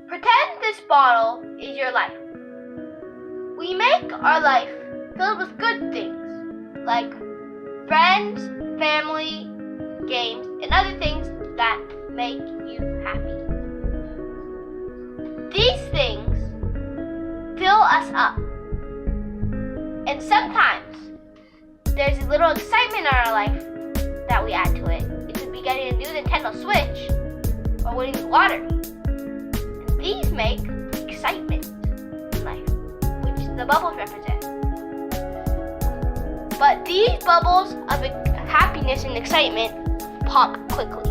Pretend this bottle is your life. We make our life filled with good things, like friends, family, games, and other things that make you happy. These things fill us up. And sometimes there's a little excitement in our life that we add to it. It could be getting a new Nintendo Switch or winning the lottery. And these make excitement in life, which the bubbles represent. But these bubbles of happiness and excitement pop quickly.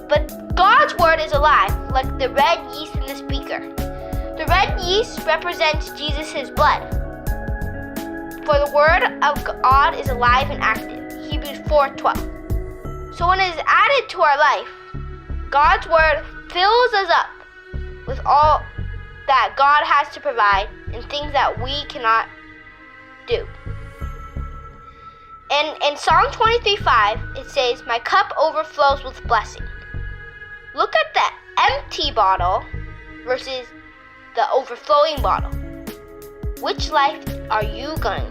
But God's word is alive, like the red yeast in the speaker. The red yeast represents Jesus' blood. For the word of God is alive and active. Hebrews 4:12. So when it is added to our life, God's word fills us up with all that God has to provide and things that we cannot do. And in Psalm 23:5, it says, "My cup overflows with blessing." Look at the empty bottle versus the overflowing bottle. Which life are you going